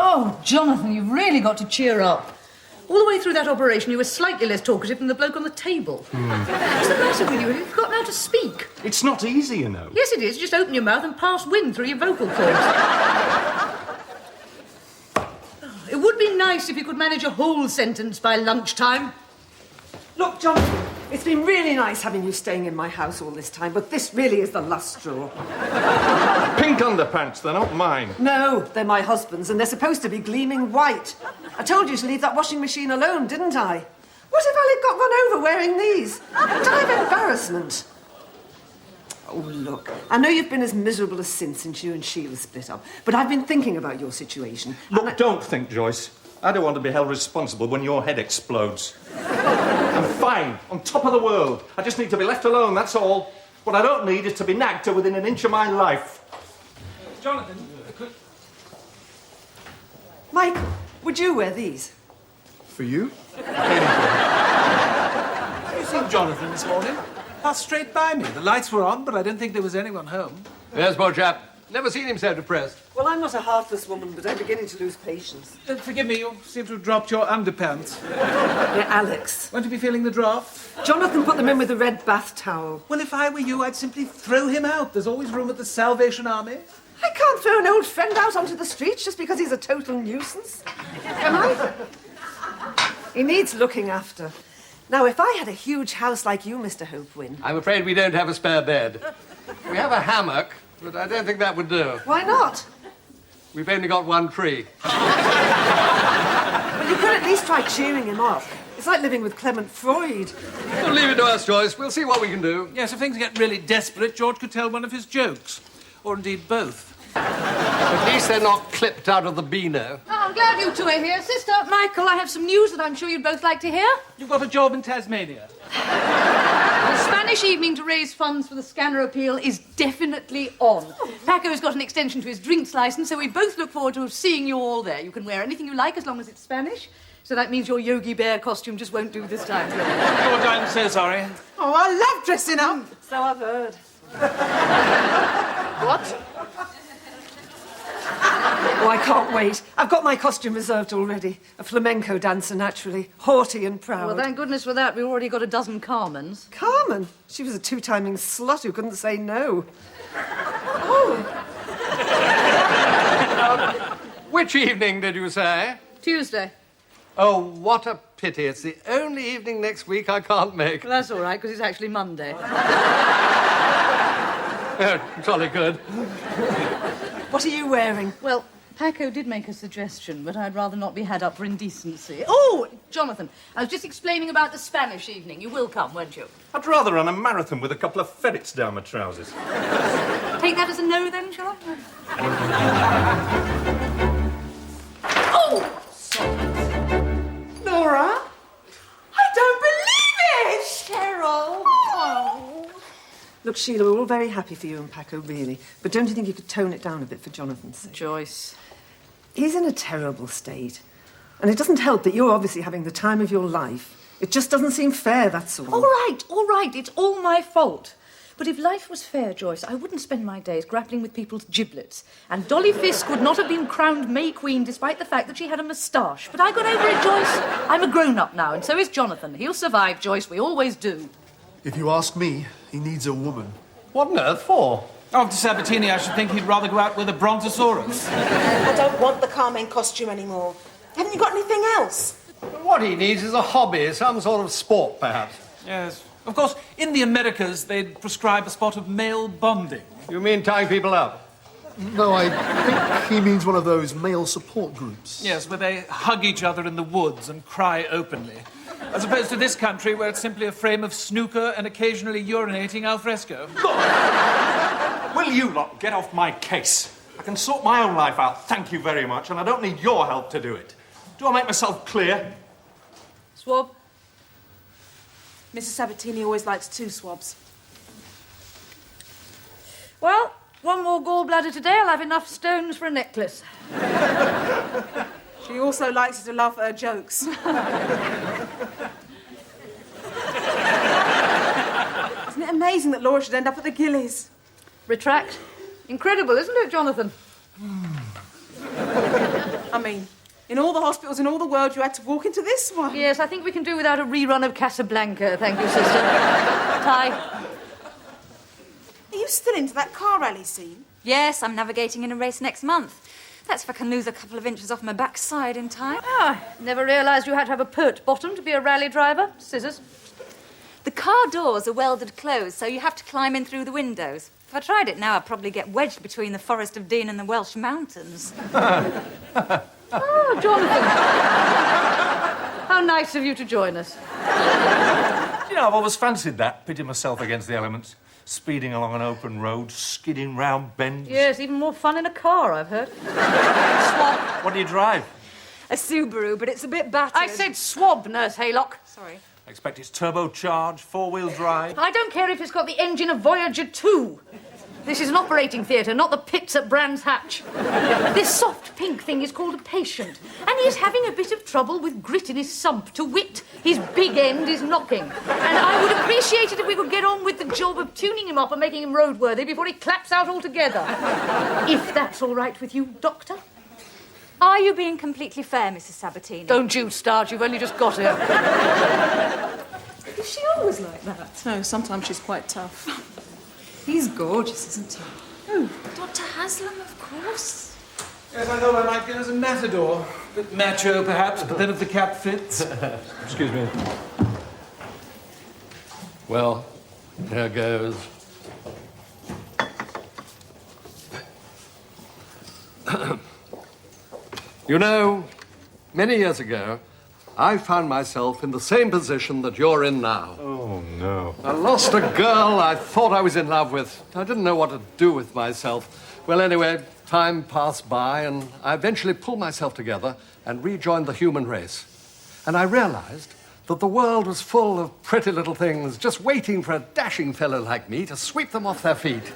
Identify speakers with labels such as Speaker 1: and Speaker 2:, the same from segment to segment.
Speaker 1: Oh, Jonathan, you've really got to cheer up. All the way through that operation, you were slightly less talkative than the bloke on the table. What's the matter with you? Have you forgotten how to speak?
Speaker 2: It's not easy, you know.
Speaker 1: Yes, it is. Just open your mouth and pass wind through your vocal cords. It would be nice if you could manage a whole sentence by lunchtime.
Speaker 3: Look, Jonathan, it's been really nice having you staying in my house all this time, but this really is the last straw.
Speaker 2: Pink underpants, they're not mine.
Speaker 3: No, they're my husband's, and they're supposed to be gleaming white. I told you to leave that washing machine alone, didn't I? What if Alec got run over wearing these? A time of embarrassment. Oh, look, I know you've been as miserable as since you and Sheila split up, but I've been thinking about your situation.
Speaker 2: Look, don't think, Joyce. I don't want to be held responsible when your head explodes. I'm fine, on top of the world. I just need to be left alone, that's all. What I don't need is to be nagged to within an inch of my life.
Speaker 4: Jonathan,
Speaker 3: Michael, would you wear these?
Speaker 5: For you?
Speaker 4: have you seen Jonathan this morning? Passed straight by me. The lights were on, but I didn't think there was anyone home.
Speaker 6: Yes, poor chap. Never seen him so depressed.
Speaker 3: Well, I'm not a heartless woman, but I'm beginning to lose patience.
Speaker 4: Forgive me, you seem to have dropped your underpants.
Speaker 3: Yeah, Alex.
Speaker 4: Won't you be feeling the draft?
Speaker 3: Jonathan put them in with a red bath towel.
Speaker 4: Well, if I were you, I'd simply throw him out. There's always room at the Salvation Army.
Speaker 3: I can't throw an old friend out onto the streets just because he's a total nuisance. Can I? He needs looking after. Now, if I had a huge house like you, Mr. Hopewin...
Speaker 6: I'm afraid we don't have a spare bed. We have a hammock, but I don't think that would do.
Speaker 3: Why not?
Speaker 6: We've only got one tree.
Speaker 3: Well, you could at least try cheering him up. It's like living with Clement Freud.
Speaker 6: Well, leave it to us, Joyce. We'll see what we can do.
Speaker 4: Yes, if things get really desperate, George could tell one of his jokes. Or indeed both.
Speaker 6: At least they're not clipped out of the Beano.
Speaker 1: Oh, I'm glad you two are here. Sister, Michael, I have some news that I'm sure you'd both like to hear.
Speaker 4: You've got a job in Tasmania.
Speaker 1: The Spanish evening to raise funds for the scanner appeal is definitely on. Paco's got an extension to his drinks licence, so we both look forward to seeing you all there. You can wear anything you like as long as it's Spanish. So that means your Yogi Bear costume just won't do this time.
Speaker 4: George, I'm so sorry.
Speaker 3: Oh, I love dressing up. So I've heard.
Speaker 1: What?
Speaker 3: Oh, I can't wait. I've got my costume reserved already. A flamenco dancer, naturally. Haughty and proud.
Speaker 1: Well, thank goodness for that. We've already got a dozen Carmens.
Speaker 3: Carmen? She was a two-timing slut who couldn't say no. Oh.
Speaker 6: Which evening did you say?
Speaker 1: Tuesday.
Speaker 6: Oh, what a pity. It's the only evening next week I can't make.
Speaker 1: Well, that's all right, because it's actually Monday.
Speaker 6: Oh, jolly good.
Speaker 3: What are you wearing?
Speaker 1: Well, Paco did make a suggestion, but I'd rather not be had up for indecency. Oh, Jonathan, I was just explaining about the Spanish evening. You will come, won't you?
Speaker 2: I'd rather run a marathon with a couple of ferrets down my trousers.
Speaker 1: Take that as a no, then, shall I? Oh!
Speaker 3: Laura? I don't believe it! Cheryl! Oh. Look, Sheila, we're all very happy for you and Paco, really. But don't you think you could tone it down a bit for Jonathan's sake?
Speaker 1: Joyce.
Speaker 3: He's in a terrible state. And it doesn't help that you're obviously having the time of your life. It just doesn't seem fair, that's all.
Speaker 1: All right. It's all my fault. But if life was fair, Joyce, I wouldn't spend my days grappling with people's giblets. And Dolly Fisk would not have been crowned May Queen despite the fact that she had a moustache. But I got over it, Joyce. I'm a grown-up now, and so is Jonathan. He'll survive, Joyce. We always do.
Speaker 5: If you ask me, he needs a woman.
Speaker 6: What on earth for?
Speaker 4: After Sabatini, I should think he'd rather go out with a brontosaurus.
Speaker 7: I don't want the Carmen costume anymore. Haven't you got anything else?
Speaker 6: What he needs is a hobby, some sort of sport, perhaps.
Speaker 4: Yes. Of course, in the Americas, they'd prescribe a spot of male bonding.
Speaker 6: You mean tying people up?
Speaker 5: No, I think he means one of those male support groups.
Speaker 4: Yes, where they hug each other in the woods and cry openly. As opposed to this country where it's simply a frame of snooker and occasionally urinating al fresco.
Speaker 2: Will you lot get off my case? I can sort my own life out, thank you very much, and I don't need your help to do it. Do I make myself clear?
Speaker 1: Swab.
Speaker 7: Mrs. Sabatini always likes 2 swabs.
Speaker 1: Well, one more gallbladder today, I'll have enough stones for a necklace.
Speaker 7: She also likes you to laugh at her jokes. Isn't it amazing that Laura should end up at the Gillies?
Speaker 1: Retract. Incredible, isn't it, Jonathan?
Speaker 7: I mean, in all the hospitals in all the world, you had to walk into this one.
Speaker 1: Yes, I think we can do without a rerun of Casablanca, thank you, sister. Ty?
Speaker 7: Are you still into that car rally scene?
Speaker 8: Yes, I'm navigating in a race next month. That's if I can lose a couple of inches off my backside in time.
Speaker 1: Ah, never realised you had to have a pert bottom to be a rally driver. Scissors.
Speaker 8: The car doors are welded closed, so you have to climb in through the windows. If I tried it now, I'd probably get wedged between the Forest of Dean and the Welsh Mountains.
Speaker 1: Oh, Jonathan. How nice of you to join us.
Speaker 2: You know, I've always fancied that, pitting myself against the elements. Speeding along an open road, skidding round bends.
Speaker 1: Yes, even more fun in a car, I've heard.
Speaker 2: Swab. What do you drive?
Speaker 8: A Subaru, but it's a bit battered.
Speaker 1: I said swab, Nurse Haylock.
Speaker 8: Sorry.
Speaker 2: I expect it's turbocharged, 4-wheel drive.
Speaker 1: I don't care if it's got the engine of Voyager 2. This is an operating theatre, not the pits at Brands Hatch. This soft pink thing is called a patient, and he's having a bit of trouble with grit in his sump. To wit, his big end is knocking. And I would appreciate it if we could get on with the job of tuning him up and making him roadworthy before he claps out altogether. If that's all right with you, Doctor?
Speaker 8: Are you being completely fair, Mrs. Sabatini?
Speaker 1: Don't you start, you've only just got here.
Speaker 7: Is she always like that? No, sometimes she's quite tough. He's gorgeous, isn't he?
Speaker 8: Oh, Dr. Haslam, of course.
Speaker 4: Yes, I thought I might go as a matador. A bit macho, perhaps, but then if the cap fits.
Speaker 6: Excuse me. Well, here goes. You know, many years ago, I found myself in the same position that you're in now.
Speaker 2: Oh, no.
Speaker 6: I lost a girl I thought I was in love with. I didn't know what to do with myself. Well, anyway, time passed by, and I eventually pulled myself together and rejoined the human race. And I realized that the world was full of pretty little things just waiting for a dashing fellow like me to sweep them off their feet.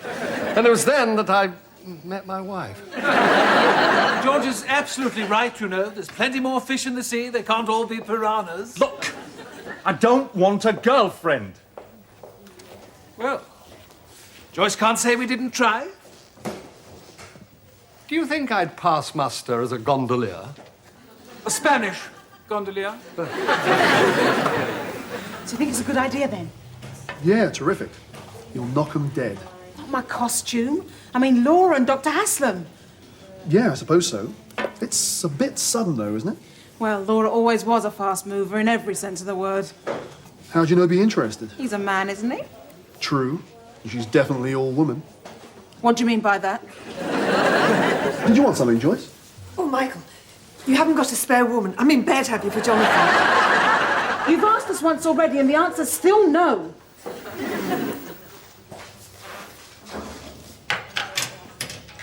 Speaker 6: And it was then that I met my wife.
Speaker 4: George is absolutely right, you know. There's plenty more fish in the sea. They can't all be piranhas.
Speaker 2: Look, I don't want a girlfriend.
Speaker 4: Well, Joyce can't say we didn't try.
Speaker 6: Do you think I'd pass muster as a gondolier?
Speaker 4: A Spanish gondolier.
Speaker 7: Do you think it's a good idea, then?
Speaker 5: Yeah, terrific. You'll knock 'em dead.
Speaker 7: Not my costume. I mean, Laura and Dr. Haslam.
Speaker 5: Yeah, I suppose so. It's a bit sudden, though, isn't it?
Speaker 7: Well, Laura always was a fast mover in every sense of the word.
Speaker 5: How'd you know he'd be interested?
Speaker 7: He's a man, isn't he?
Speaker 5: True. She's definitely all woman.
Speaker 7: What do you mean by that?
Speaker 5: Did you want something, Joyce?
Speaker 3: Oh, Michael, you haven't got a spare woman. I'm in bed, have you, for Jonathan?
Speaker 7: You've asked us once already, and the answer's still no.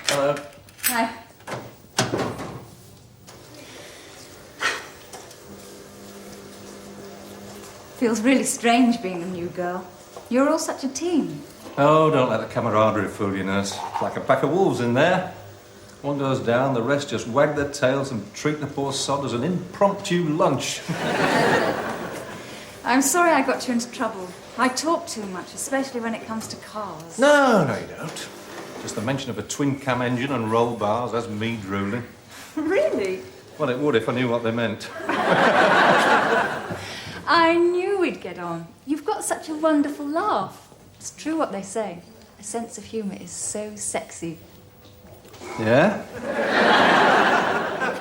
Speaker 2: Hello.
Speaker 8: Hi. Feels really strange being the new girl. You're all such a team.
Speaker 2: Oh, don't let the camaraderie fool you, nurse. It's like a pack of wolves in there. One goes down, the rest just wag their tails and treat the poor sod as an impromptu lunch.
Speaker 8: I'm sorry I got you into trouble. I talk too much, especially when it comes to cars.
Speaker 2: No, you don't. Just the mention of a twin-cam engine and roll bars, that's me drooling.
Speaker 8: Really?
Speaker 2: Well, it would if I knew what they meant.
Speaker 8: I knew we'd get on. You've got such a wonderful laugh. It's true what they say. A sense of humour is so sexy.
Speaker 2: Yeah?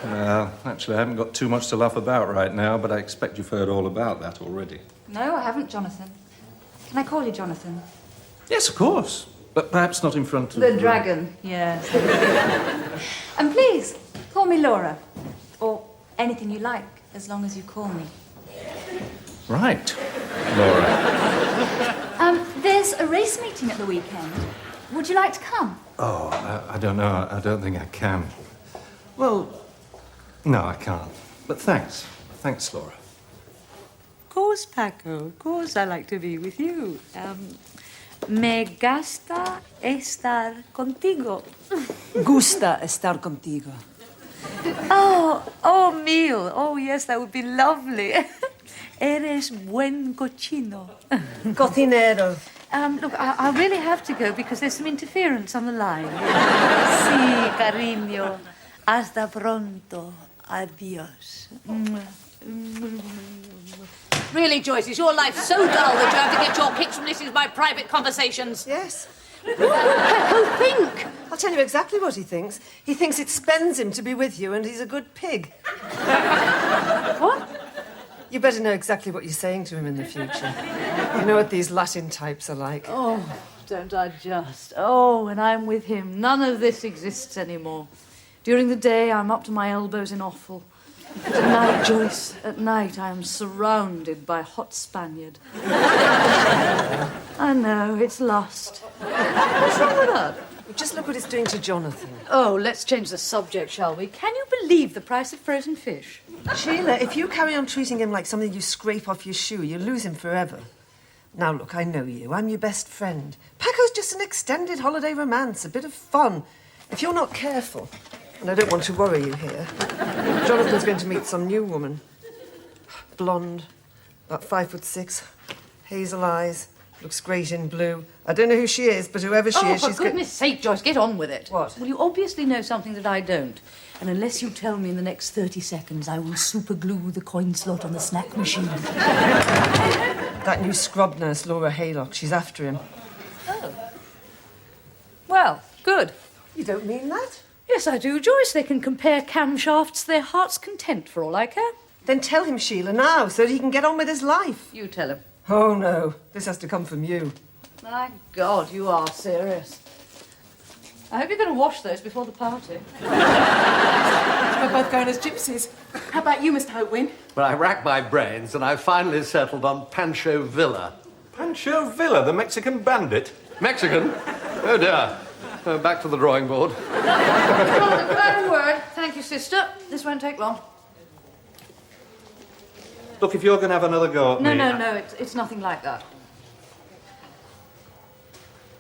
Speaker 2: Well, actually, I haven't got too much to laugh about right now, but I expect you've heard all about that already.
Speaker 8: No, I haven't, Jonathan. Can I call you Jonathan?
Speaker 2: Yes, of course. But perhaps not in front of...
Speaker 8: The dragon, yes. And please, call me Laura. Or anything you like, as long as you call me.
Speaker 2: Right, Laura.
Speaker 8: There's a race meeting at the weekend. Would you like to come?
Speaker 2: Oh, I don't know. I don't think I can. Well, no, I can't. But thanks. Thanks, Laura.
Speaker 9: Of course, Paco. Of course I like to be with you. Me gusta estar contigo.
Speaker 3: Gusta estar contigo.
Speaker 9: Oh, meal. Oh, yes, that would be lovely. Eres buen cochino.
Speaker 3: Cocinero.
Speaker 1: Look, I really have to go because there's some interference on the line.
Speaker 9: Sí, cariño. Hasta pronto. Adiós.
Speaker 1: Really, Joyce, is your life so dull that you have to get your kicks from listening to my private conversations?
Speaker 3: Yes.
Speaker 1: What would Paco think?
Speaker 3: I'll tell you exactly what he thinks. He thinks it spends him to be with you and he's a good pig.
Speaker 1: What?
Speaker 3: You better know exactly what you're saying to him in the future. You know what these Latin types are like.
Speaker 1: Oh, don't I just? Oh, when I'm with him, none of this exists anymore. During the day, I'm up to my elbows in offal. But at night, Joyce, at night, I am surrounded by hot Spaniard. I know, it's lust. What's wrong with that?
Speaker 3: Just look what it's doing to Jonathan.
Speaker 1: Oh, let's change the subject, shall we? Can you believe the price of frozen fish?
Speaker 3: Sheila, if you carry on treating him like something you scrape off your shoe, you'll lose him forever. Now, look, I know you. I'm your best friend. Paco's just an extended holiday romance, a bit of fun. If you're not careful, and I don't want to worry you here, Jonathan's going to meet some new woman. Blonde, about 5'6", hazel eyes, looks great in blue. I don't know who she is, but whoever she is,
Speaker 1: for
Speaker 3: she's
Speaker 1: goodness sake, Joyce, get on with it.
Speaker 3: What?
Speaker 1: Well, you obviously know something that I don't. And unless you tell me in the next 30 seconds, I will superglue the coin slot on the snack machine.
Speaker 3: That new scrub nurse, Laura Haylock, she's after him.
Speaker 1: Oh. Well, good.
Speaker 3: You don't mean that?
Speaker 1: Yes, I do, Joyce. They can compare camshafts to their heart's content, for all I care.
Speaker 3: Then tell him, Sheila, now, so that he can get on with his life.
Speaker 1: You tell him.
Speaker 3: Oh, no. This has to come from you.
Speaker 1: My God, you are serious. I hope you're going to wash those before the party.
Speaker 7: We're both going as gypsies. How about you, Mr. Hopewin?
Speaker 6: Well, I racked my brains and I finally settled on Pancho Villa.
Speaker 2: Pancho Villa, the Mexican bandit?
Speaker 6: Mexican? Oh, dear. Back to the drawing board.
Speaker 1: One word. Thank you, sister. This won't take long.
Speaker 2: Look, if you're going to have another go at me...
Speaker 1: No, it's nothing like that.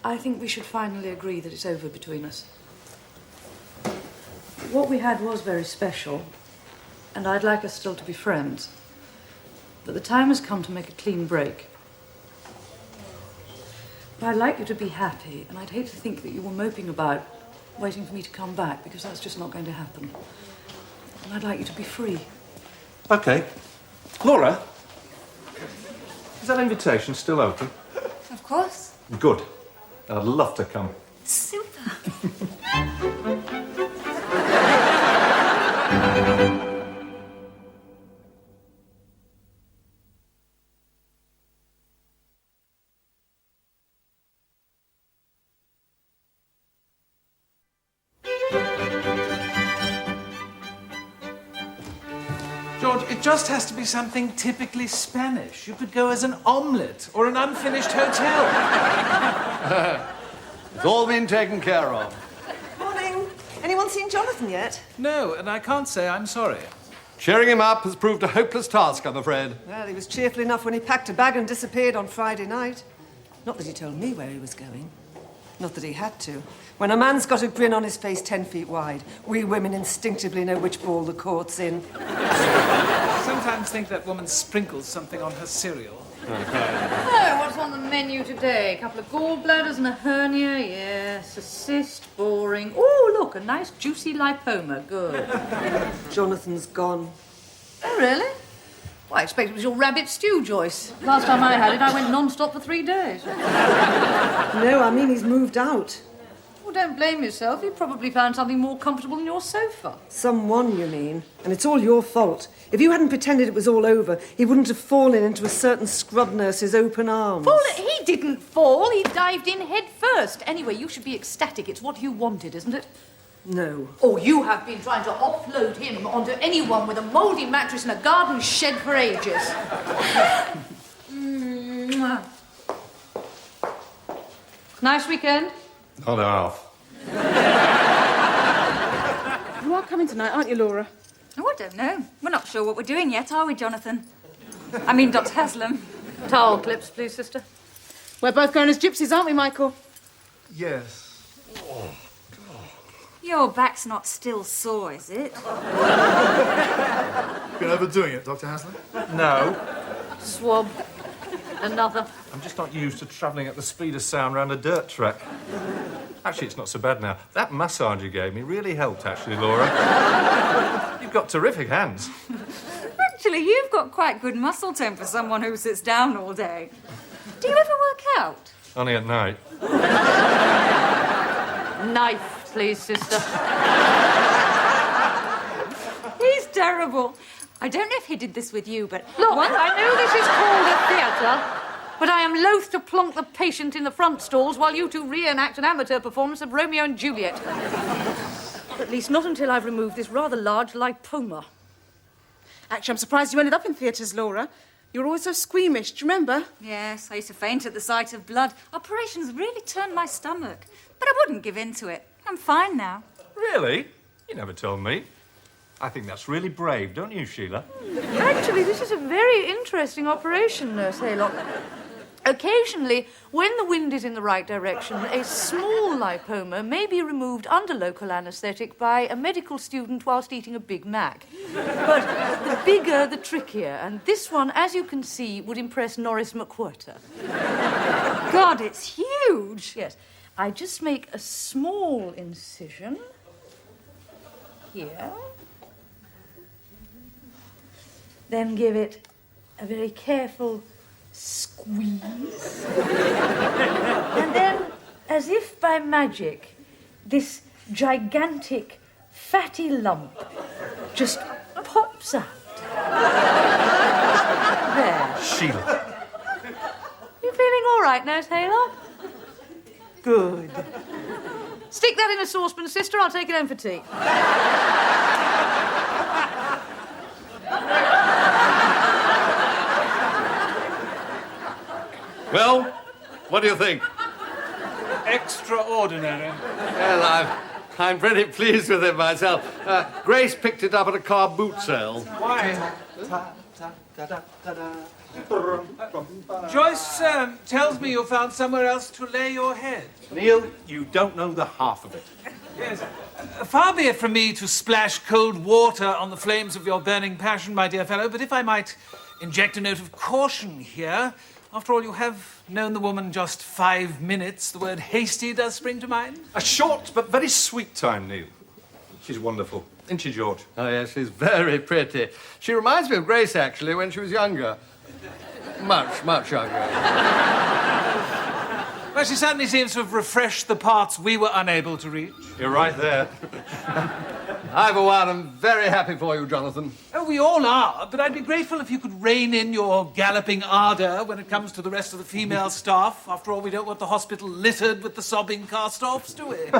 Speaker 1: I think we should finally agree that it's over between us. What we had was very special, and I'd like us still to be friends. But the time has come to make a clean break. But I'd like you to be happy, and I'd hate to think that you were moping about, waiting for me to come back, because that's just not going to happen. And I'd like you to be free.
Speaker 2: OK. Laura, is that invitation still open?
Speaker 8: Of course.
Speaker 2: Good. I'd love to come.
Speaker 8: Super.
Speaker 4: George, it just has to be something typically Spanish. You could go as an omelette or an unfinished hotel.
Speaker 6: It's all been taken care of.
Speaker 3: Morning. Anyone seen Jonathan yet?
Speaker 4: No, and I can't say I'm sorry.
Speaker 6: Cheering him up has proved a hopeless task, I'm afraid.
Speaker 3: Well, he was cheerful enough when he packed a bag and disappeared on Friday night. Not that he told me where he was going. Not that he had to. When a man's got a grin on his face 10 feet wide, we women instinctively know which ball the court's in.
Speaker 4: I sometimes think that woman sprinkles something on her cereal.
Speaker 1: Oh, what's on the menu today? A couple of gallbladders and a hernia, yes. A cyst, boring. Oh, look, a nice juicy lipoma, good.
Speaker 3: Jonathan's gone.
Speaker 1: Oh, really? Well, I expect it was your rabbit stew, Joyce. Last time I had it, I went non-stop for 3 days.
Speaker 3: No, I mean he's moved out.
Speaker 1: Well, don't blame yourself. You probably found something more comfortable than your sofa.
Speaker 3: Someone, you mean. And it's all your fault. If you hadn't pretended it was all over, he wouldn't have fallen into a certain scrub nurse's open arms.
Speaker 1: He didn't fall. He dived in head first. Anyway, you should be ecstatic. It's what you wanted, isn't it?
Speaker 3: No.
Speaker 1: Or you have been trying to offload him onto anyone with a mouldy mattress in a garden shed for ages. Nice weekend?
Speaker 2: Not half.
Speaker 7: You are coming tonight, aren't you, Laura?
Speaker 8: Oh, I don't know. We're not sure what we're doing yet, are we, Jonathan? I mean, Dr. Haslam.
Speaker 1: Towel clips, please, sister.
Speaker 7: We're both going as gypsies, aren't we, Michael?
Speaker 5: Yes.
Speaker 8: Your back's not still sore, is it?
Speaker 5: Been overdoing it, Dr. Haslam?
Speaker 2: No.
Speaker 1: Swab. Another.
Speaker 2: I'm just not used to travelling at the speed of sound round a dirt track. Actually, it's not so bad now. That massage you gave me really helped, actually, Laura. You've got terrific hands.
Speaker 8: Actually, you've got quite good muscle tone for someone who sits down all day. Do you ever work out?
Speaker 2: Only at night.
Speaker 1: Knife, please, sister.
Speaker 8: He's terrible. I don't know if he did this with you, but...
Speaker 1: Look, I know this is called a theatre, but I am loath to plonk the patient in the front stalls while you two reenact an amateur performance of Romeo and Juliet. At least not until I've removed this rather large lipoma.
Speaker 7: Actually, I'm surprised you ended up in theatres, Laura. You were always so squeamish, do you remember?
Speaker 8: Yes, I used to faint at the sight of blood. Operations really turned my stomach. But I wouldn't give in to it. I'm fine now.
Speaker 2: Really? You never told me. I think that's really brave, don't you, Sheila?
Speaker 1: Actually, this is a very interesting operation, Nurse Haylock. Occasionally, when the wind is in the right direction, a small lipoma may be removed under local anaesthetic by a medical student whilst eating a Big Mac. But the bigger, the trickier, and this one, as you can see, would impress Norris McWhirter.
Speaker 8: God, it's huge!
Speaker 1: Yes. I just make a small incision here. Then give it a very careful squeeze. And then, as if by magic, this gigantic fatty lump just pops out. There.
Speaker 2: Sheila.
Speaker 1: You feeling all right, Nurse Haylock? Good. Stick that in a saucepan, sister. I'll take it home for tea.
Speaker 6: Well, what do you think?
Speaker 4: Extraordinary.
Speaker 6: Well, I'm pretty pleased with it myself. Grace picked it up at a car boot sale.
Speaker 4: Why? Joyce tells me you found somewhere else to lay your head.
Speaker 2: Neil, you don't know the half of it.
Speaker 4: Yes. Far be it from me to splash cold water on the flames of your burning passion, my dear fellow, but if I might inject a note of caution here, after all, you have known the woman just 5 minutes. The word hasty does spring to mind.
Speaker 2: A short but very sweet time, Neil. She's wonderful. Isn't she, George?
Speaker 6: Oh, yes, she's very pretty. She reminds me of Grace, actually, when she was younger. Much, much younger.
Speaker 4: Well, she certainly seems to have refreshed the parts we were unable to reach.
Speaker 2: You're right there.
Speaker 6: I, for one, am very happy for you, Jonathan.
Speaker 4: Oh, we all are, but I'd be grateful if you could rein in your galloping ardour when it comes to the rest of the female staff. After all, we don't want the hospital littered with the sobbing cast-offs, do we?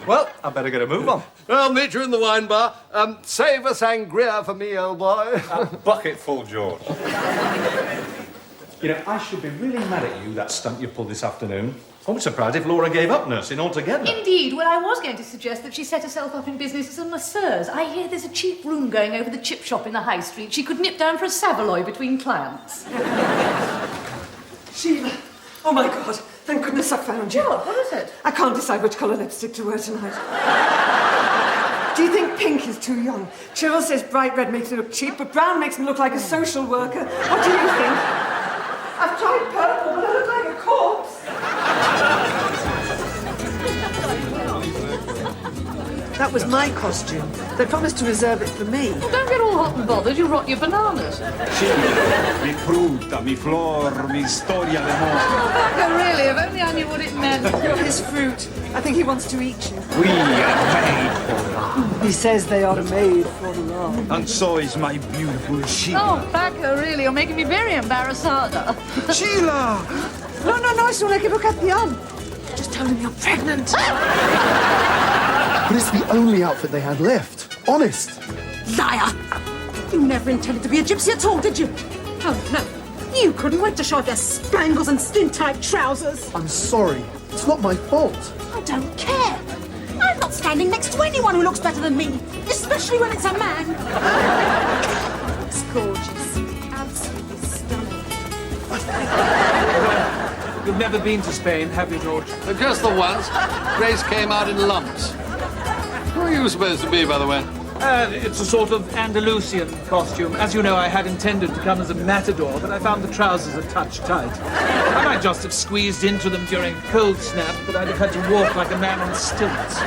Speaker 2: Well, I better get a move on.
Speaker 6: I'll meet you in the wine bar. Save a sangria for me, old boy.
Speaker 2: A bucket full, George. You know, I should be really mad at you, that stunt you pulled this afternoon. I was surprised if Laura gave up nursing altogether.
Speaker 1: Indeed. Well, I was going to suggest that she set herself up in business as a masseuse. I hear there's a cheap room going over the chip shop in the high street. She could nip down for a Savaloy between clients.
Speaker 3: Sheila. Oh, my God. Thank goodness I found you.
Speaker 1: What is it?
Speaker 3: I can't decide which colour lipstick to wear tonight. Do you think pink is too young? Cheryl says bright red makes me look cheap, but brown makes me look like a social worker. What do you think? I've tried purple, but I look like a corpse. That was my costume. They promised to reserve it for me.
Speaker 1: Well, don't get all hot and bothered. You rot your bananas.
Speaker 10: Mi frutta, mi flor, mi storia d'amore.
Speaker 1: Oh, Becca, really? If only I knew what it meant.
Speaker 3: You're his fruit. I think he wants to eat you.
Speaker 10: We are made for love.
Speaker 3: He says they are made for love.
Speaker 10: And so is my beautiful Sheila.
Speaker 1: Oh, Becca, really? You're making me very embarrassada.
Speaker 10: Sheila!
Speaker 3: No, it's not like a look at the Just tell him you're pregnant.
Speaker 5: But it's the only outfit they had left. Honest.
Speaker 3: Liar! You never intended to be a gypsy at all, did you? Oh, no. You couldn't wait to show off your spangles and skin-tight trousers.
Speaker 5: I'm sorry. It's not my fault.
Speaker 3: I don't care. I'm not standing next to anyone who looks better than me, especially when it's a man. It's gorgeous. Absolutely stunning.
Speaker 4: You've never been to Spain, have you, George?
Speaker 6: Just the once. Grace came out in lumps. Who are you supposed to be, by the way?
Speaker 4: It's a sort of Andalusian costume. As you know, I had intended to come as a matador, but I found the trousers a touch tight. I might just have squeezed into them during a cold snap, but I'd have had to walk like a man on stilts.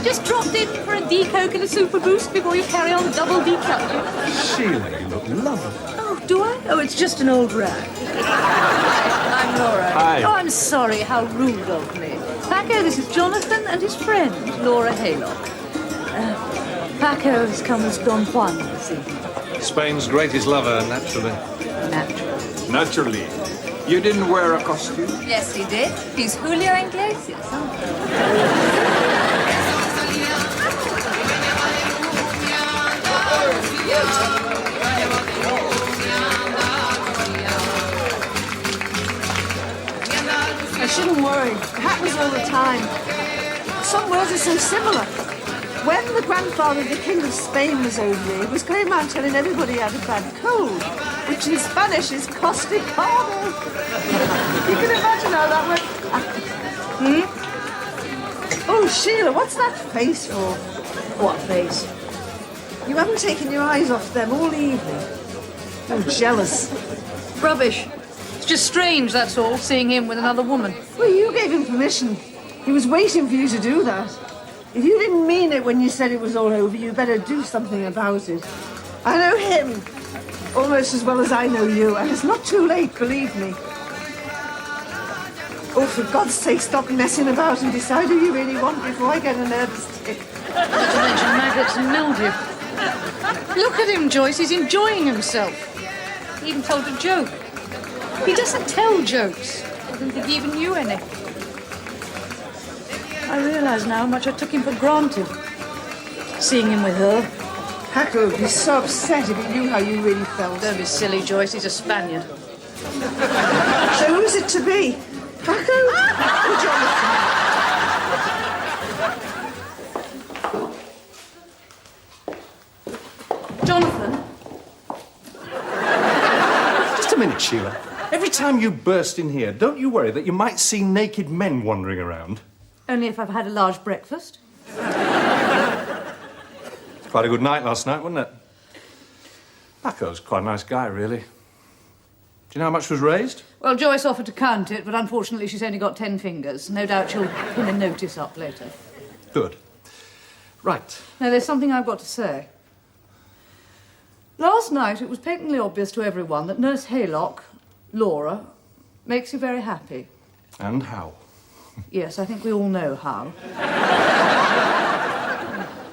Speaker 1: Just dropped in for a decoke and a super boost before you carry on double decoking.
Speaker 2: Sheila, you look lovely.
Speaker 1: Oh, do I? Oh, it's just an old rag. I'm Laura.
Speaker 2: Hi.
Speaker 1: Oh, I'm sorry. How rude of me. Paco, this is Jonathan and his friend, Laura Haylock. Paco has come as Don Juan this evening.
Speaker 2: Spain's greatest lover, naturally.
Speaker 1: Naturally.
Speaker 10: Naturally. You didn't wear a costume?
Speaker 8: Yes, he did. He's Julio Iglesias, huh?
Speaker 3: I shouldn't worry. It happens all the time. Some words are so similar. When the grandfather of the King of Spain was over here, he was going around telling everybody he had a bad cold, which in Spanish is costicado. You can imagine how that went. Oh, Sheila, what's that face for?
Speaker 1: What face?
Speaker 3: You haven't taken your eyes off them all evening. I'm jealous.
Speaker 1: Rubbish. It's just strange, that's all, seeing him with another woman.
Speaker 3: Well, you gave him permission. He was waiting for you to do that. If you didn't mean it when you said it was all over, you better do something about it. I know him almost as well as I know you, and it's not too late, believe me. Oh, for God's sake, stop messing about and decide who you really want before I get a nervous tick.
Speaker 1: Not to mention maggots and mildew. Look at him, Joyce. He's enjoying himself. He even told a joke. He doesn't tell jokes. I don't think he even knew any. I realise now how much I took him for granted. Seeing him with her.
Speaker 3: Paco would be so upset if he knew how you really felt.
Speaker 1: Don't be silly, Joyce. He's a Spaniard.
Speaker 3: So who's it to be? Paco or Jonathan?
Speaker 1: Jonathan?
Speaker 2: Just a minute, Sheila. Every time you burst in here, don't you worry that you might see naked men wandering around?
Speaker 1: Only if I've had a large breakfast.
Speaker 2: Quite a good night last night, wasn't it? Paco's quite a nice guy, really. Do you know how much was raised?
Speaker 1: Well, Joyce offered to count it, but unfortunately she's only got 10 fingers. No doubt she'll pin a notice up later.
Speaker 2: Good. Right.
Speaker 1: Now, there's something I've got to say. Last night, it was patently obvious to everyone that Nurse Haylock, Laura, makes you very happy.
Speaker 2: And how?
Speaker 1: Yes, I think we all know how.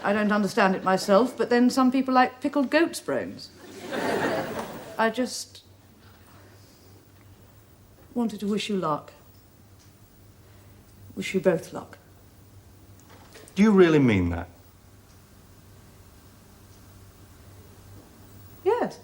Speaker 1: I don't understand it myself, but then some people like pickled goat's brains. I just wanted to wish you luck. Wish you both luck.
Speaker 2: Do you really mean that?
Speaker 1: Yes.